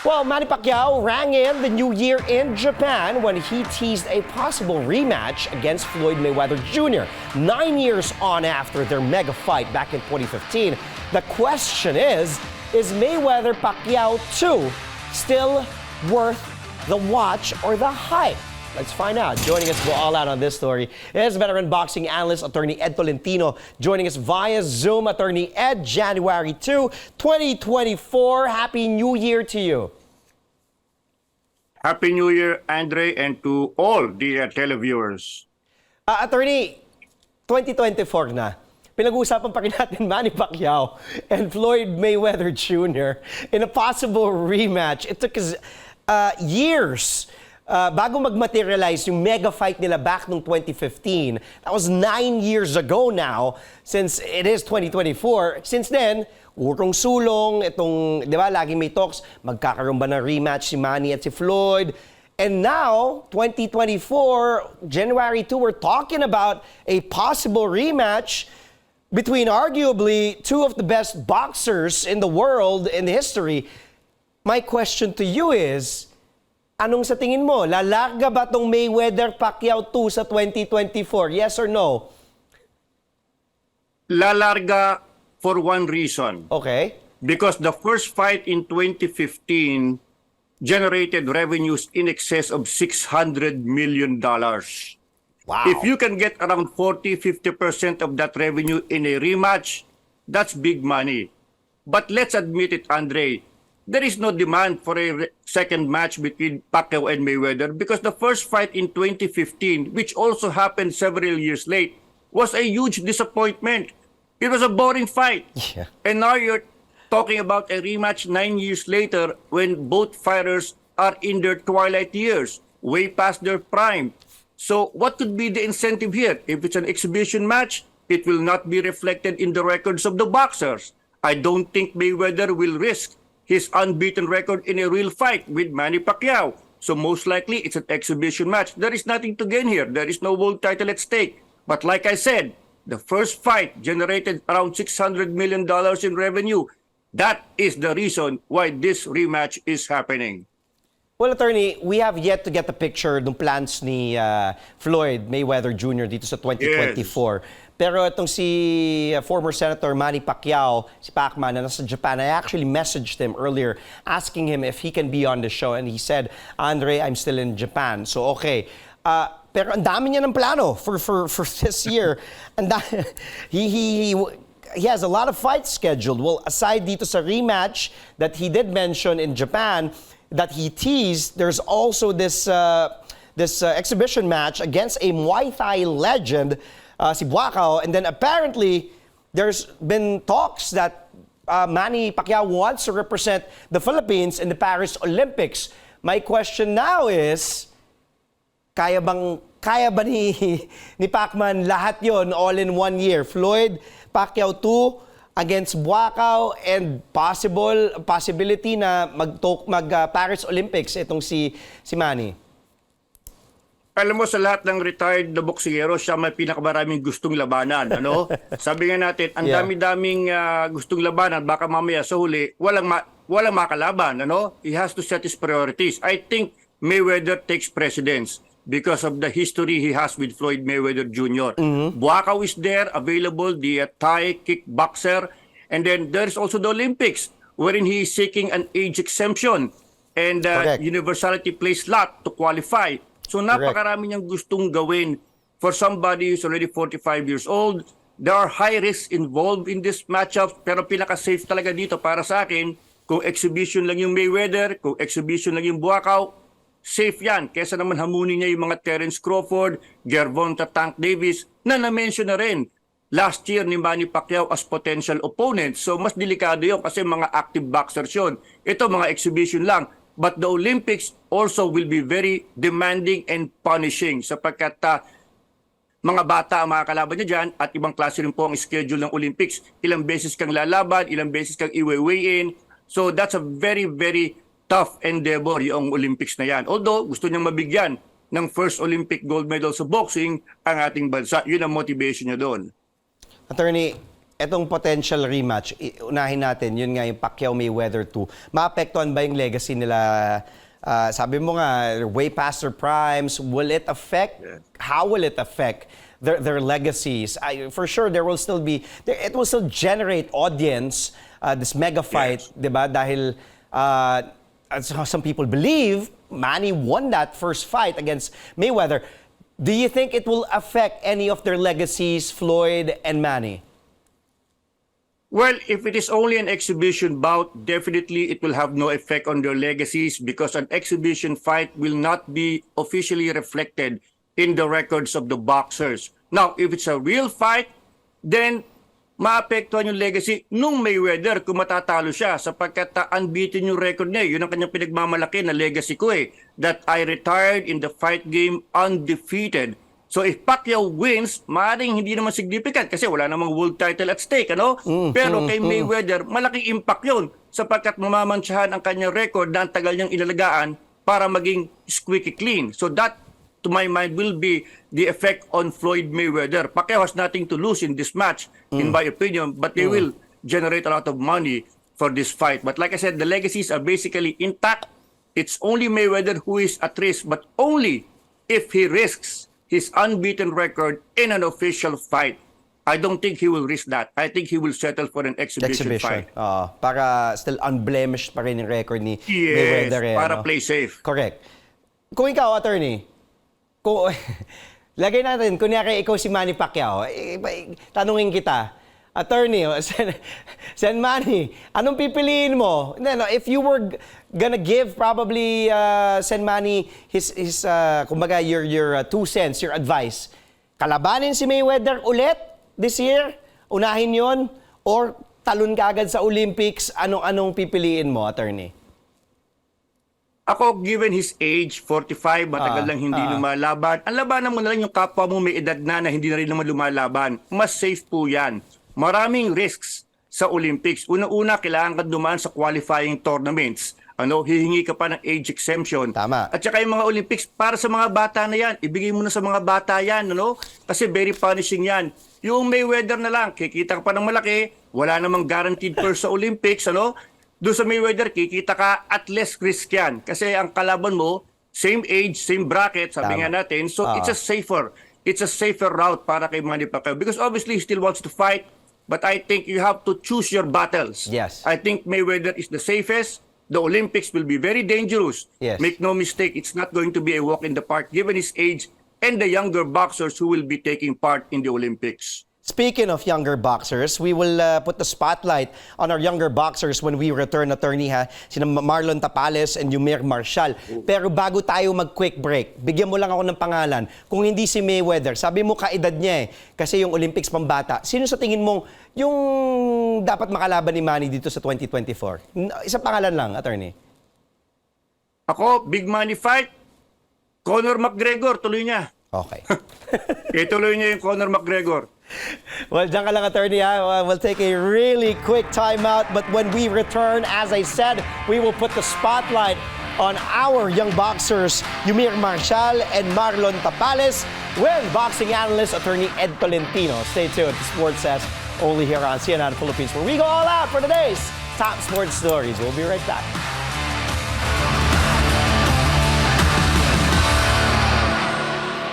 Well, Manny Pacquiao rang in the new year in Japan when he teased a possible rematch against Floyd Mayweather Junior. 9 years on after their mega fight back in 2015, the question is Mayweather-Pacquiao 2 still worth the watch or the hype? Let's find out. Joining us to go all out on this story is veteran boxing analyst, Attorney Ed Tolentino. Joining us via Zoom, Attorney Ed, January 2, 2024. Happy New Year to you. Happy New Year, Andre, and to all the televiewers. Attorney, 2024 na. Pinag-uusapan pa rin natin Manny Pacquiao and Floyd Mayweather Junior in a possible rematch. It took us years bago mag-materialize yung mega fight nila back noong 2015. That was 9 years ago now, since it is 2024. Since then, urong sulong, itong, di ba, laging may talks, magkakaroon ba ng rematch si Manny at si Floyd? And now, 2024, January 2, we're talking about a possible rematch between arguably two of the best boxers in the world, in history. My question to you is, anong sa tingin mo? Lalarga ba tong Mayweather-Pacquiao 2 sa 2024? Yes or no? Lalarga for one reason. Okay. Because the first fight in 2015 generated revenues in excess of $600 million. Wow. If you can get around 40-50% of that revenue in a rematch, that's big money. But let's admit it, Andre, there is no demand for a second match between Pacquiao and Mayweather because the first fight in 2015, which also happened several years late, was a huge disappointment. It was a boring fight. Yeah. And now you're talking about a rematch 9 years later when both fighters are in their twilight years, way past their prime. So what could be the incentive here? If it's an exhibition match, it will not be reflected in the records of the boxers. I don't think Mayweather will risk his unbeaten record in a real fight with Manny Pacquiao. So most likely, it's an exhibition match. There is nothing to gain here. There is no world title at stake. But like I said, the first fight generated around $600 million in revenue. That is the reason why this rematch is happening. Well, Attorney, we have yet to get the picture ng plans ni Floyd Mayweather Junior dito sa 2024. Yes. Pero itong si former Senator Manny Pacquiao, si Pacman, na nasa Japan, I actually messaged him earlier asking him if he can be on the show. And he said, Andre, I'm still in Japan. So, okay. Pero ang dami niya ng plano for this year. And he has a lot of fights scheduled. Well, aside dito sa rematch that he did mention in Japan, that he teased, there's also this exhibition match against a Muay Thai legend, si Pacquiao, and then apparently there's been talks that Manny Pacquiao wants to represent the Philippines in the Paris Olympics. My question now is, kaya ba ni Pacman lahat yon all in 1 year? Floyd Pacquiao 2 against Pacquiao and possibility na mag Paris Olympics itong si Manny. Alam mo, sa lahat ng retired na boksingero, siya may pinakamaraming gustong labanan. Ano? Sabi nga natin, ang dami-daming gustong labanan, baka mamaya sa huli, walang makalaban. Ano? He has to set his priorities. I think Mayweather takes precedence because of the history he has with Floyd Mayweather Junior. Pacquiao is there, available, the Thai kickboxer. And then there's also the Olympics, wherein he is seeking an age exemption and universality play slot to qualify. So napakarami niyang gustong gawin for somebody who's already 45 years old. There are high risks involved in this matchup, pero pinaka-safe talaga dito para sa akin, kung exhibition lang yung Mayweather, kung exhibition lang yung Pacquiao, safe yan. Kesa naman hamunin niya yung mga Terence Crawford, Gervonta Tank Davis, na na-mention na rin last year ni Manny Pacquiao as potential opponent. So mas delikado yun kasi mga active boxers yun. Ito mga exhibition lang. But the Olympics also will be very demanding and punishing sapagkat mga bata ang mga kalaban niya dyan at ibang klase rin po ang schedule ng Olympics. Ilang beses kang lalaban, ilang beses kang i-weigh in. So that's a very, very tough endeavor yung Olympics na yan. Although gusto niyang mabigyan ng first Olympic gold medal sa boxing ang ating bansa. Yun ang motivation niya doon. Attorney, etong potential rematch, unahin natin, yun nga yung Pacquiao-Mayweather 2. Maapektuhan ba yung legacy nila? Sabi mo nga, way past their primes. Will it affect? Yes. How will it affect their legacies? For sure, there will still be, it will still generate audience, this mega fight, Yes. di ba? Dahil as some people believe, Manny won that first fight against Mayweather. Do you think it will affect any of their legacies, Floyd and Manny? Well, if it is only an exhibition bout, definitely it will have no effect on their legacies because an exhibition fight will not be officially reflected in the records of the boxers. Now, if it's a real fight, then maapektuhan yung legacy nung Mayweather kung matatalo siya sapagkat unbeaten yung record niya. Yun ang kanyang pinagmamalaki na legacy ko that I retired in the fight game undefeated. So if Pacquiao wins, maaaring hindi naman significant kasi wala namang world title at stake, ano? Pero kay Mayweather, malaking impact yun sapagkat mamamansyahan ang kanyang record na ang tagal niyang inalagaan para maging squeaky clean. So that, to my mind, will be the effect on Floyd Mayweather. Pacquiao has nothing to lose in this match, in my opinion, but they will generate a lot of money for this fight. But like I said, the legacies are basically intact. It's only Mayweather who is at risk, but only if he risks his unbeaten record in an official fight. I don't think he will risk that. I think he will settle for an exhibition fight. Para still unblemished pa rin yung record ni Yes, Mayweather. para play safe. Correct. Kung ikaw, attorney, kung, lagay natin, kunyari ikaw si Manny Pacquiao, tanungin kita, attorney, Sen Manny, anong pipiliin mo? No, if you were gonna give probably Sen Manny his kumbaga your 2 cents, your advice, kalabanin si Mayweather ulit this year, unahin yon, or talon ka agad sa Olympics, anong pipiliin mo, attorney? Ako, given his age, 45, matagal lang hindi lumalaban. Ang labanan mo na lang yung kapwa mo may edad na hindi na rin naman lumalaban. Mas safe po yan. Maraming risks sa Olympics. Una-una, kailangan ka dumaan sa qualifying tournaments. Hihingi ka pa ng age exemption. Tama. At saka yung mga Olympics, para sa mga bata na yan, ibigay mo na sa mga bata yan, Kasi very punishing yan. Yung Mayweather na lang, kikita ka pa ng malaki, wala namang guaranteed purse sa Olympics, Doon sa Mayweather, kikita ka at less risk yan. Kasi ang kalaban mo, same age, same bracket, sabi nga natin. So it's a safer route para kay Manny Pacquiao. Because obviously, he still wants to fight, but I think you have to choose your battles. Yes. I think Mayweather is the safest. The Olympics will be very dangerous. Yes. Make no mistake, it's not going to be a walk in the park given his age and the younger boxers who will be taking part in the Olympics. Speaking of younger boxers, we will put the spotlight on our younger boxers when we return, attorney, sina Marlon Tapales and Yumir Marshall. Pero bago tayo mag-quick break, bigyan mo lang ako ng pangalan. Kung hindi si Mayweather, sabi mo kaedad niya kasi yung Olympics pambata. Sino sa tingin mong yung dapat makalaban ni Manny dito sa 2024? Isang pangalan lang, attorney. Ako, big money fight, Conor McGregor, tuloy niya. Okay. Ituloy niya yung Conor McGregor. Well, dyan ka lang, attorney. We'll take a really quick timeout. But when we return, as I said, we will put the spotlight on our young boxers, Yumir Marshall and Marlon Tapales, with boxing analyst, Attorney Ed Tolentino. Stay tuned. The Sports Says only here on CNN Philippines, where we go all out for today's top sports stories. We'll be right back.